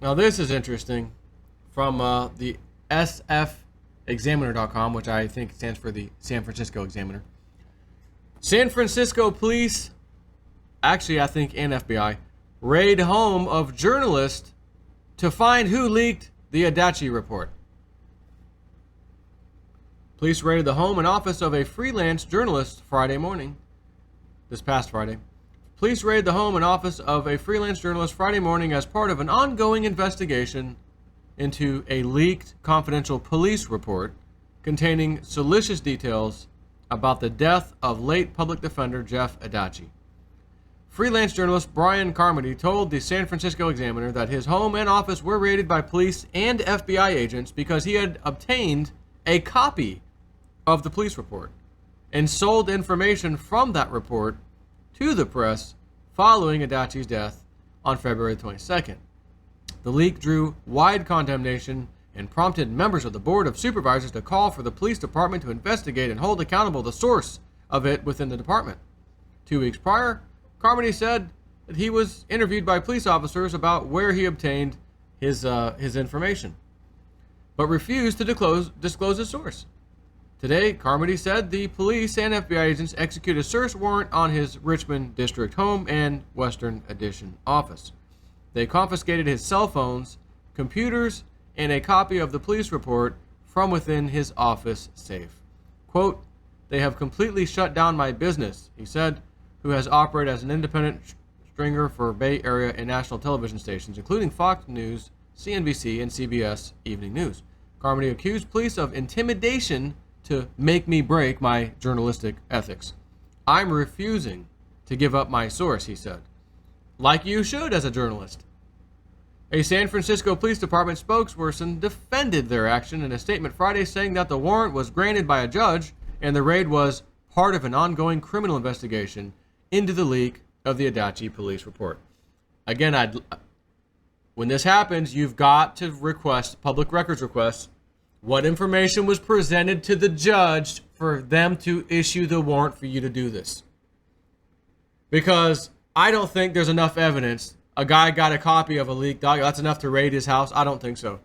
Now this is interesting from the sfexaminer.com, which I think stands for the San Francisco Examiner. San Francisco police, actually I think and FBI, raid home of journalist to find who leaked the Adachi report. Police raided the home and office of a freelance journalist Friday morning. This past Friday. Police raided the home and office of a freelance journalist Friday morning as part of an ongoing investigation into a leaked confidential police report containing salacious details about the death of late public defender Jeff Adachi. Freelance journalist Brian Carmody told the San Francisco Examiner that his home and office were raided by police and FBI agents because he had obtained a copy of the police report and sold information from that report to the press following Adachi's death on February 22nd. The leak drew wide condemnation and prompted members of the Board of Supervisors to call for the police department to investigate and hold accountable the source of it within the department. 2 weeks prior, Carmody said that he was interviewed by police officers about where he obtained his information, but refused to disclose his source. Today, Carmody said the police and FBI agents executed a search warrant on his Richmond District home and Western Addition office. They confiscated his cell phones, computers, and a copy of the police report from within his office safe. Quote, "They have completely shut down my business," he said, who has operated as an independent stringer for Bay Area and national television stations, including Fox News, CNBC, and CBS Evening News. Carmody accused police of intimidation to make me break my journalistic ethics. "I'm refusing to give up my source," he said. Like you should as a journalist. A San Francisco Police Department spokesperson defended their action in a statement Friday, saying that the warrant was granted by a judge and the raid was part of an ongoing criminal investigation into the leak of the Adachi police report. Again, when this happens, you've got to request public records requests. What information was presented to the judge for them to issue the warrant for you to do this? Because I don't think there's enough evidence. A guy got a copy of a leaked document. That's enough to raid his house? I don't think so.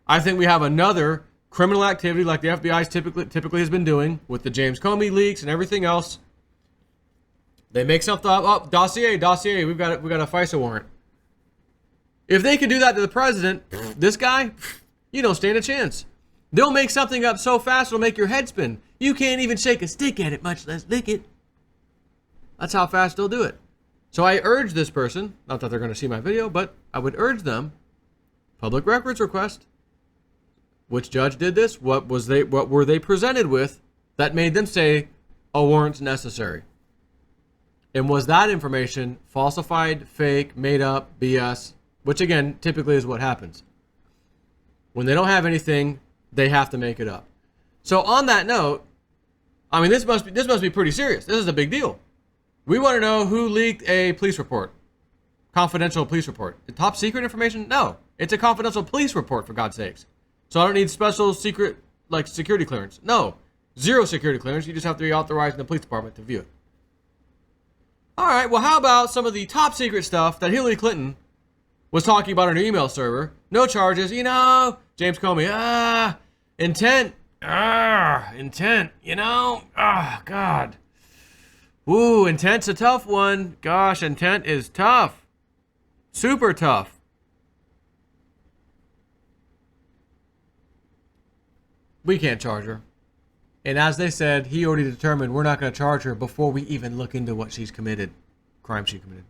I think we have another criminal activity like the FBI typically has been doing with the James Comey leaks and everything else. They make something up. Oh, dossier. We've got a FISA warrant. If they can do that to the president, this guy, you don't stand a chance. They'll make something up so fast it'll make your head spin. You can't even shake a stick at it, much less lick it. That's how fast they'll do it. So I urge this person, not that they're going to see my video, but I would urge them, public records request. Which judge did this? What were they presented with that made them say a warrant's necessary? And was that information falsified, fake, made up, BS? Which again, typically is what happens. When they don't have anything, they have to make it up. So on that note, I mean, this must be pretty serious. This is a big deal. We want to know who leaked a police report, confidential police report. The top secret information? No, it's a confidential police report, for God's sakes. So I don't need special secret like security clearance. No, 0 security clearance. You just have to be authorized in the police department to view it. All right. Well, how about some of the top secret stuff that Hillary Clinton was talking about on her email server? No charges. James Comey. Intent. Intent. God. Ooh, intent's a tough one. Gosh, intent is tough. Super tough. We can't charge her. And as they said, he already determined we're not going to charge her before we even look into what she's committed. Crime she committed.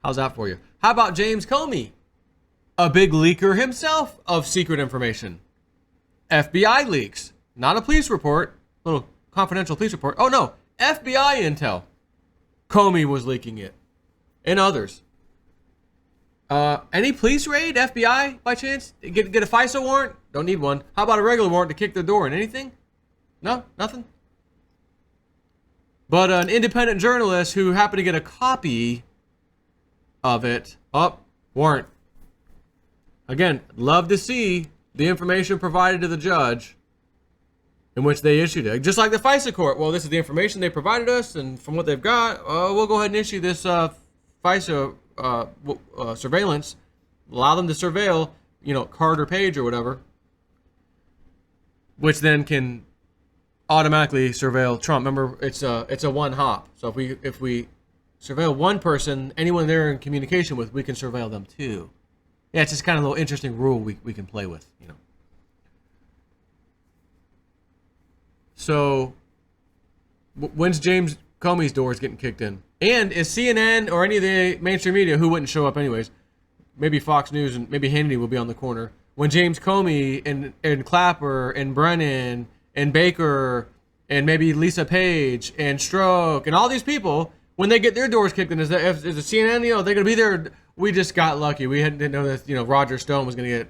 How's that for you? How about James Comey? A big leaker himself of secret information. FBI leaks. Not a police report. Little confidential police report. Oh no. FBI intel. Comey was leaking it. And others. Any police raid? FBI by chance? Get a FISA warrant? Don't need one. How about a regular warrant to kick the door in? Anything? No? Nothing? But an independent journalist who happened to get a copy of it. Warrant. Again, love to see the information provided to the judge in which they issued it. Just like the FISA court. Well, this is the information they provided us, and from what they've got, we'll go ahead and issue this FISA surveillance allow them to surveil, Carter Page or whatever, which then can automatically surveil Trump. Remember, it's a one hop. So if we surveil one person, anyone they're in communication with, we can surveil them too. Yeah, it's just kind of a little interesting rule we can play with, So, when's James Comey's doors getting kicked in? And is CNN or any of the mainstream media, who wouldn't show up anyways, maybe Fox News and maybe Hannity will be on the corner, when James Comey and Clapper and Brennan and Baker and maybe Lisa Page and Strzok and all these people, when they get their doors kicked in, is the CNN, they're going to be there. We just got lucky. We didn't know that, Roger Stone was going to get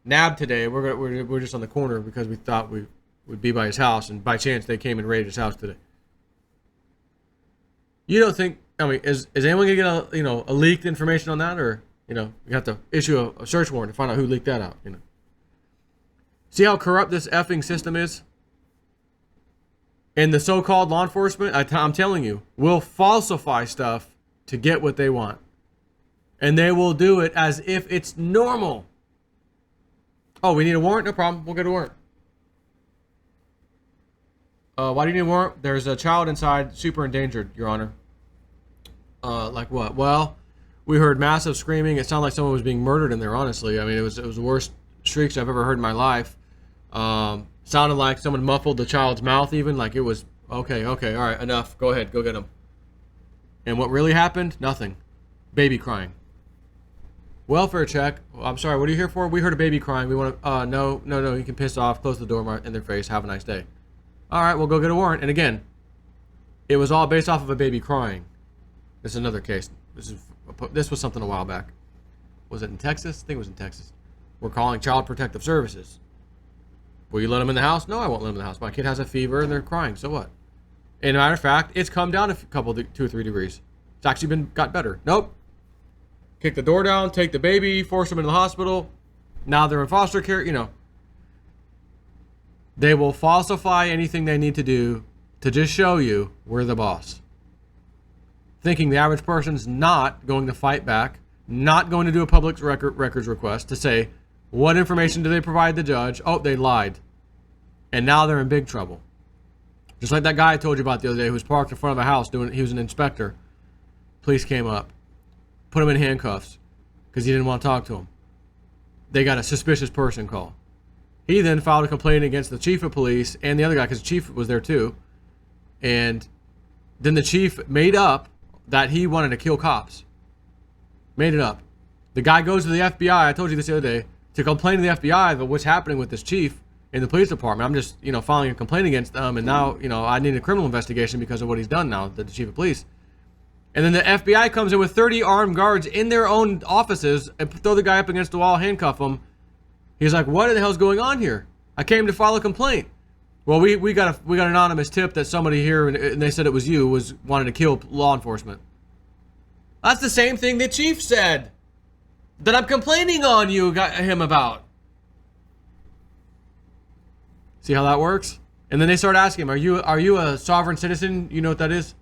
nabbed today. We're just on the corner because we thought we would be by his house, and by chance they came and raided his house today. You don't think? I mean, is anyone gonna get a leaked information on that, or you have to issue a search warrant to find out who leaked that out? See how corrupt this effing system is, and the so-called law enforcement. I'm telling you, will falsify stuff to get what they want, and they will do it as if it's normal. Oh, we need a warrant? No problem. We'll get a warrant. Why do you need a warrant? There's a child inside, super endangered, Your Honor. Like what? Well, we heard massive screaming. It sounded like someone was being murdered in there, honestly. I mean, it was the worst shrieks I've ever heard in my life. Sounded like someone muffled the child's mouth even. Like it was, okay, all right, enough. Go ahead, go get him. And what really happened? Nothing. Baby crying. Welfare check. I'm sorry, what are you here for? We heard a baby crying. We want to, no, you can piss off, close the door in their face, have a nice day. All right, we'll go get a warrant. And again, it was all based off of a baby crying. This is another case. This was something a while back. Was it in Texas? I think it was in Texas. We're calling Child Protective Services. Will you let them in the house? No, I won't let them in the house. My kid has a fever and they're crying. So what? And matter of fact, it's come down a couple, 2 or 3 degrees. It's actually got better. Nope. Kick the door down, take the baby, force them into the hospital. Now they're in foster care. They will falsify anything they need to do to just show you we're the boss. Thinking the average person's not going to fight back, not going to do a public records request to say, what information do they provide the judge? Oh, they lied. And now they're in big trouble. Just like that guy I told you about the other day who was parked in front of a house he was an inspector. Police came up, put him in handcuffs because he didn't want to talk to him. They got a suspicious person call. He then filed a complaint against the chief of police and the other guy because the chief was there too. And then the chief made up that he wanted to kill cops. Made it up. The guy goes to the FBI, I told you this the other day, to complain to the FBI about what's happening with this chief in the police department. I'm just, filing a complaint against them, and now, I need a criminal investigation because of what he's done now, the chief of police. And then the FBI comes in with 30 armed guards in their own offices and throw the guy up against the wall, handcuff him. He's like, what the hell's going on here? I came to file a complaint. Well, we got an anonymous tip that somebody here, and they said it was you, wanted to kill law enforcement. That's the same thing the chief said that I'm complaining on him about. See how that works? And then they start asking him, are you a sovereign citizen? You know what that is?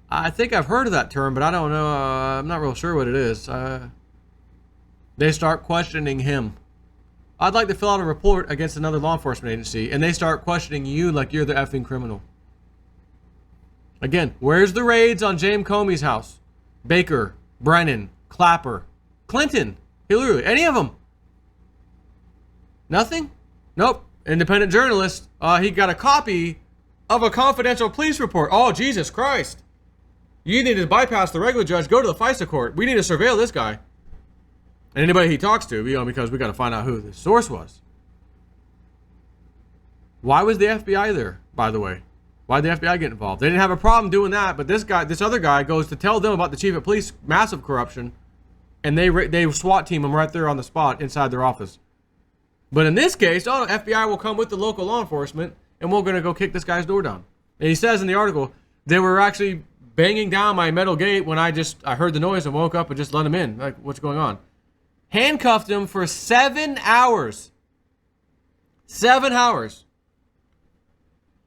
I think I've heard of that term, but I don't know. I'm not real sure what it is. They start questioning him. I'd like to fill out a report against another law enforcement agency, and they start questioning you like you're the effing criminal. Again, where's the raids on James Comey's house? Baker, Brennan, Clapper, Clinton, Hillary, any of them? Nothing? Nope. Independent journalist, he got a copy of a confidential police report. Oh, Jesus Christ. You need to bypass the regular judge, go to the FISA court. We need to surveil this guy. And anybody he talks to, because we got to find out who the source was. Why was the FBI there, by the way? Why did the FBI get involved? They didn't have a problem doing that, but this other guy goes to tell them about the chief of police, massive corruption, and they SWAT team him right there on the spot inside their office. But in this case, FBI will come with the local law enforcement, and we're going to go kick this guy's door down. And he says in the article, they were actually banging down my metal gate when I heard the noise and woke up and just let him in. Like, what's going on? Handcuffed him for 7 hours. 7 hours.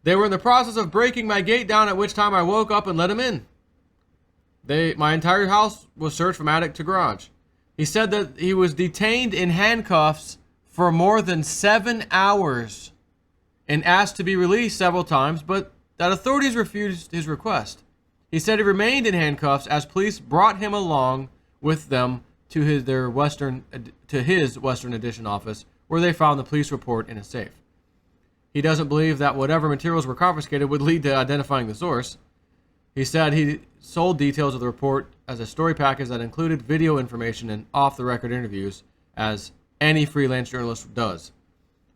They were in the process of breaking my gate down, at which time I woke up and let him in. My entire house was searched from attic to garage. He said that he was detained in handcuffs for more than 7 hours and asked to be released several times, but that authorities refused his request. He said he remained in handcuffs as police brought him along with them to his Western Addition office, where they found the police report in a safe. He doesn't believe that whatever materials were confiscated would lead to identifying the source. He said he sold details of the report as a story package that included video information and off-the-record interviews, as any freelance journalist does.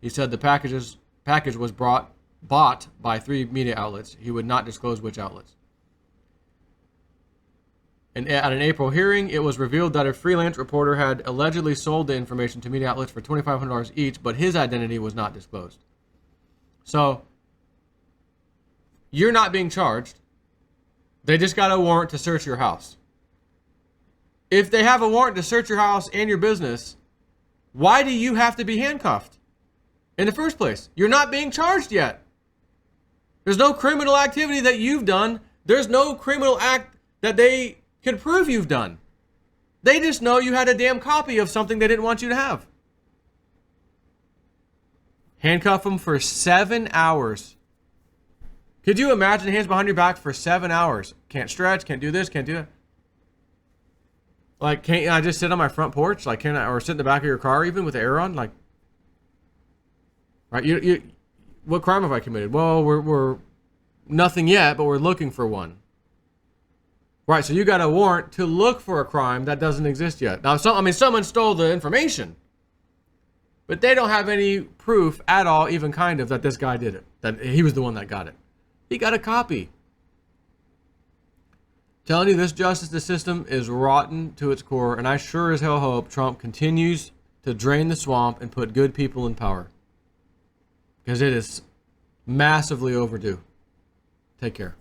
He said the package was bought by 3 media outlets. He would not disclose which outlets. And at an April hearing, it was revealed that a freelance reporter had allegedly sold the information to media outlets for $2,500 each, but his identity was not disclosed. So, you're not being charged. They just got a warrant to search your house. If they have a warrant to search your house and your business, why do you have to be handcuffed in the first place? You're not being charged yet. There's no criminal activity that you've done. There's no criminal act that they can prove you've done. They just know you had a damn copy of something they didn't want you to have. Handcuff them for 7 hours. Could you imagine hands behind your back for 7 hours? Can't stretch, can't do this, can't do that. Like, can't I just sit on my front porch? Like, can I, or sit in the back of your car even with the air on? Like, right? You what crime have I committed? Well, we're nothing yet, but we're looking for one. Right, so you got a warrant to look for a crime that doesn't exist yet. Now, someone stole the information, but they don't have any proof at all, even kind of, that this guy did it, that he was the one that got it. He got a copy. Telling you, this justice system is rotten to its core, and I sure as hell hope Trump continues to drain the swamp and put good people in power, because it is massively overdue. Take care.